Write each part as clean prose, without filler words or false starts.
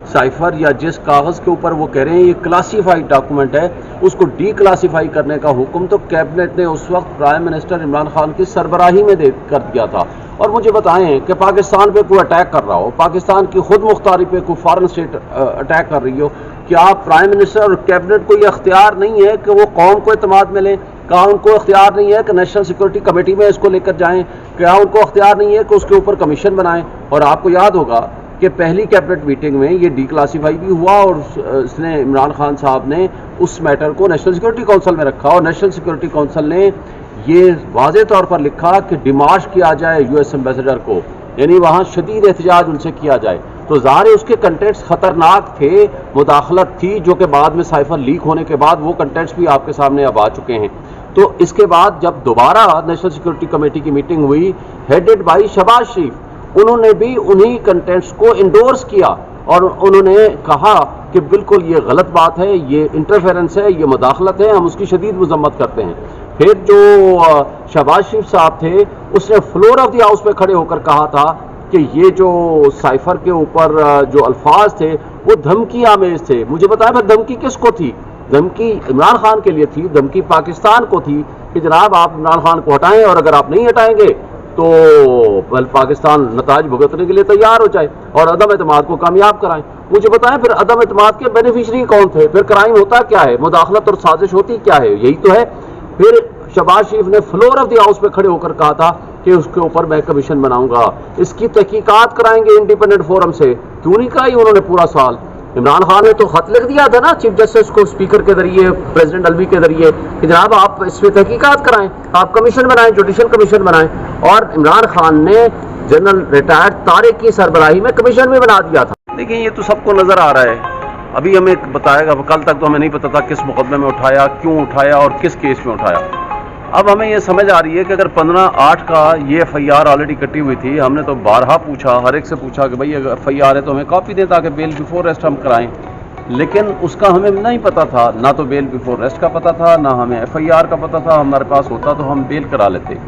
Cipher या जिस कागज़ के ऊपर वो कह रहे हैं ये क्लासीफाइड डॉक्यूमेंट है, उसको डी क्लासीफाई करने का हुक्म तो कैबिनेट ने उस वक्त प्राइम मिनिस्टर इमरान खान की सरबराही में कर दिया था। और मुझे बताएं कि पाकिस्तान पे कोई अटैक कर रहा हो, पाकिस्तान की खुद मुख्तारी पे कोई फॉरेन स्टेट अटैक कर रही हो, क्या प्राइम मिनिस्टर और कैबिनेट को ये अख्तियार नहीं है कि वो कौम को एतमाद में लें? क्या उनको अख्तियार नहीं है कि नेशनल सिक्योरिटी कमेटी में इसको लेकर जाएं? क्या उनको अख्तियार नहीं है कि उसके ऊपर कमीशन बनाएं? और आपको याद होगा कि पहली कैबिनेट मीटिंग में ये डिक्लासीफाई भी हुआ और इसने इमरान खान साहब ने उस मैटर को नेशनल सिक्योरिटी काउंसिल में रखा और नेशनल सिक्योरिटी काउंसिल ने ये वाज़े तौर पर लिखा कि डिमाश किया जाए यूएस एम्बेसडर को, यानी वहाँ शदीद एहतजाज उनसे किया जाए। तो ज़ाहिर उसके कंटेंट्स ख़तरनाक थे, मुदाखलत थी, जो कि बाद में साइफर लीक होने के बाद वो कंटेंट्स भी आपके सामने अब आ चुके हैं। तो इसके बाद जब दोबारा नेशनल सिक्योरिटी कमेटी की मीटिंग हुई हेडेड बाई शहबाज शरीफ, उन्होंने भी उन्हीं कंटेंट्स को इंडोर्स किया और उन्होंने कहा कि बिल्कुल ये गलत बात है, ये इंटरफेरेंस है, ये मुदाखलत है, हम उसकी शदीद मजम्मत करते हैं। फिर जो शहबाज शरीफ साहब थे उसने फ्लोर ऑफ द हाउस पे खड़े होकर कहा था कि ये जो साइफर के ऊपर जो अल्फाज थे वो धमकी आमेज थे। मुझे बताया फिर धमकी किसको थी? धमकी इमरान खान के लिए थी, धमकी पाकिस्तान को थी कि जनाब आप इमरान खान को हटाएं और अगर आप नहीं हटाएंगे तो पाकिस्तान नताज भुगतने के लिए तैयार हो जाए और अदम एतमाद को कामयाब कराएं। मुझे बताएं फिर अदम एतमाद के बेनिफिशरी कौन थे? फिर क्राइम होता क्या है, मुदाखलत और साजिश होती क्या है? यही तो है। फिर शहबाज शरीफ ने फ्लोर ऑफ द हाउस पे खड़े होकर कहा था कि उसके ऊपर मैं कमीशन बनाऊंगा, इसकी तहकीकात कराएंगे इंडिपेंडेंट फोरम से। क्यों नहीं कराई उन्होंने पूरा साल? इमरान खान ने तो खत लिख दिया था ना चीफ जस्टिस को, स्पीकर के जरिए, प्रेसिडेंट अलवी के जरिए, कि जनाब आप इस पर तहकीकात कराएं, आप कमीशन बनाएं, जुडिशल कमीशन बनाएं। और इमरान खान ने जनरल रिटायर्ड तारिक की सरबराही में कमीशन भी बना दिया था। देखिए ये तो सबको नजर आ रहा है। अभी हमें बताएगा, कल तक तो हमें नहीं पता था किस मुकदमे में उठाया, क्यों उठाया और किस केस में उठाया। अब हमें ये समझ आ रही है कि अगर 15/8 का ये FIR ऑलरेडी कटी हुई थी, हमने तो बारहा पूछा, हर एक से पूछा कि भाई अगर FIR है तो हमें कॉपी दें ताकि बेल बिफोर रेस्ट हम कराएं, लेकिन उसका हमें नहीं पता था, ना तो बेल बिफोर रेस्ट का पता था, ना हमें FIR का पता था। हमारे पास होता तो हम बेल करा लेते,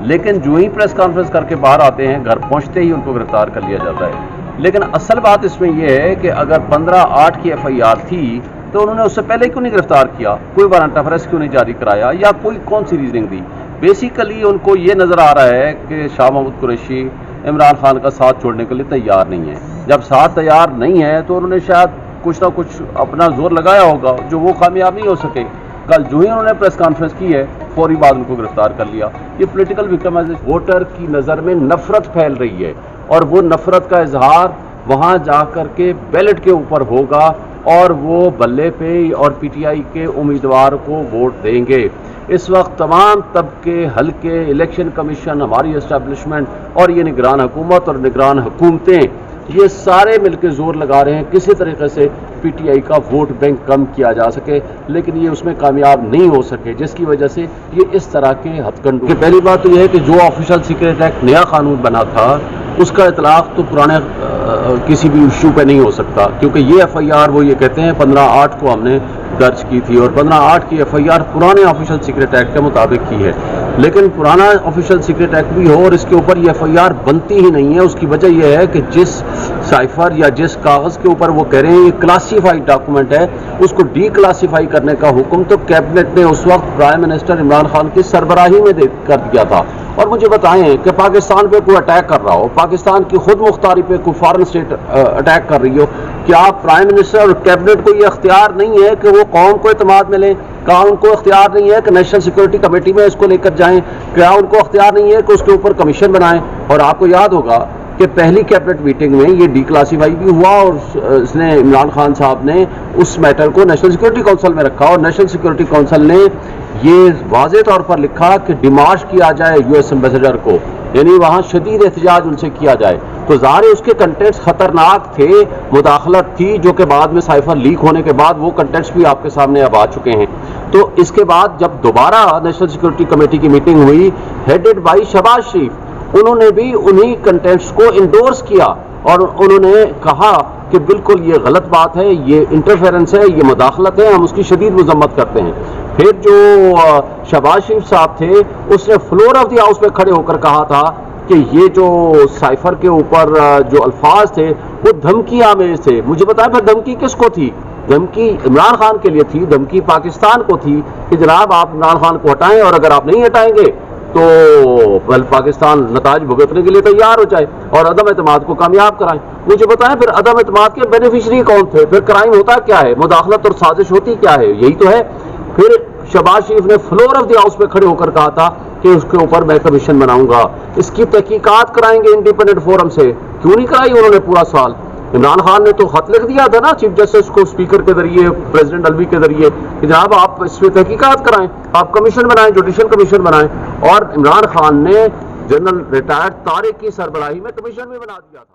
लेकिन जो ही प्रेस कॉन्फ्रेंस करके बाहर आते हैं, घर पहुँचते ही उनको गिरफ्तार कर लिया जाता है। लेकिन असल बात इसमें यह है कि अगर 15/8 की FIR थी तो उन्होंने उससे पहले क्यों नहीं गिरफ्तार किया, कोई वारंट ऑफ अरेस्ट क्यों नहीं जारी कराया, या कोई कौन सी रीजनिंग दी? बेसिकली उनको ये नज़र आ रहा है कि शाह महमूद कुरैशी इमरान खान का साथ छोड़ने के लिए तैयार नहीं है। जब साथ तैयार नहीं है तो उन्होंने शायद कुछ ना कुछ अपना जोर लगाया होगा, जो वो कामयाब नहीं हो सके। कल जो ही उन्होंने प्रेस कॉन्फ्रेंस की है, फौरी बाद उनको गिरफ्तार कर लिया। ये पॉलिटिकल विक्टिमाइजेशन, वोटर की नज़र में नफरत फैल रही है और वो नफरत का इजहार वहाँ जा कर के बैलेट के ऊपर होगा और वो बल्ले पे और PTI के उम्मीदवार को वोट देंगे। इस वक्त तमाम तबके, हल्के, इलेक्शन कमीशन, हमारी एस्टेब्लिशमेंट और ये निगरान हुकूमत और निगरान हुकूमतें, ये सारे मिलकर जोर लगा रहे हैं किसी तरीके से PTI का वोट बैंक कम किया जा सके, लेकिन ये उसमें कामयाब नहीं हो सके, जिसकी वजह से ये इस तरह के हथकंडे। पहली बात तो यह है कि जो ऑफिशियल सीक्रेट एक्ट नया कानून बना था उसका इतलाक तो पुराने किसी भी इशू पे नहीं हो सकता, क्योंकि ये FIR वो ये कहते हैं 15/8 को हमने दर्ज की थी और 15/8 की FIR पुराने ऑफिशियल सीक्रेट एक्ट के मुताबिक की है। लेकिन पुराना ऑफिशियल सीक्रेट एक्ट भी हो और इसके ऊपर ये FIR बनती ही नहीं है। उसकी वजह यह है कि जिस साइफर या जिस कागज़ के ऊपर वो कह रहे हैं ये क्लासीफाइड डॉक्यूमेंट है, उसको डी क्लासीफाई करने का हुक्म तो कैबिनेट ने उस वक्त प्राइम मिनिस्टर इमरान खान की सरबराही में कर दिया था। और मुझे बताएं कि पाकिस्तान पे कोई अटैक कर रहा हो, पाकिस्तान की खुद मुख्तारी पे कोई फॉरेन स्टेट अटैक कर रही हो, क्या प्राइम मिनिस्टर और कैबिनेट को ये अख्तियार नहीं है कि वो कौम को एतमाद में लें? क्या उनको अख्तियार नहीं है कि नेशनल सिक्योरिटी कमेटी में इसको लेकर जाएं? क्या उनको अख्तियार नहीं है कि उसके ऊपर कमीशन बनाएं? और आपको याद होगा कि पहली कैबिनेट मीटिंग में ये डिक्लासीफाई भी हुआ और इसने इमरान खान साहब ने उस मैटर को नेशनल सिक्योरिटी काउंसिल में रखा और नेशनल सिक्योरिटी काउंसिल ने ये वाज़े तौर पर लिखा कि डिमाश किया जाए यूएस एम्बेसडर को, यानी वहाँ शदीद एहतजाज उनसे किया जाए। तो ज़ाहिर उसके कंटेंट्स ख़तरनाक थे, मुदाखलत थी, जो कि बाद में साइफर लीक होने के बाद वो कंटेंट्स भी आपके सामने अब आ चुके हैं। तो इसके बाद जब दोबारा नेशनल सिक्योरिटी कमेटी की मीटिंग हुई हेडेड बाई शहबाज शरीफ, उन्होंने भी उन्हीं कंटेंट्स को इंडोर्स किया और उन्होंने कहा कि बिल्कुल ये गलत बात है, ये इंटरफेरेंस है, ये मुदाखलत है, हम उसकी शदीद मजम्मत करते हैं। फिर जो शहबाज शरीफ साहब थे उसने फ्लोर ऑफ द हाउस पे खड़े होकर कहा था کہ یہ جو سائفر کے اوپر جو الفاظ تھے وہ دھمکی آمیز تھے. مجھے بتائیں پھر دھمکی کس کو تھی؟ دھمکی عمران خان کے لیے تھی، دھمکی پاکستان کو تھی کہ جناب آپ عمران خان کو ہٹائیں، اور اگر آپ نہیں ہٹائیں گے تو پاکستان نتائج بھگتنے کے لیے تیار ہو جائے اور عدم اعتماد کو کامیاب کرائیں. مجھے بتائیں پھر عدم اعتماد کے بینیفیشری کون تھے؟ پھر کرائم ہوتا کیا ہے؟ مداخلت اور سازش ہوتی کیا ہے؟ یہی تو ہے. پھر شہباز شریف نے فلور آف دی ہاؤس پہ کھڑے ہو کر کہا تھا کہ اس کے اوپر میں کمیشن بناؤں گا، اس کی تحقیقات کرائیں گے انڈیپینڈنٹ فورم سے. کیوں نہیں کرائی انہوں نے پورا سال؟ عمران خان نے تو خط لکھ دیا تھا نا چیف جسٹس کو اسپیکر کے ذریعے، پریزیڈنٹ الوی کے ذریعے کہ جناب آپ اس پہ تحقیقات کرائیں، آپ کمیشن بنائیں، جوڈیشل کمیشن بنائیں. اور عمران خان نے جنرل ریٹائرڈ طارق کی سربراہی میں کمیشن بھی بنا دیا تھا.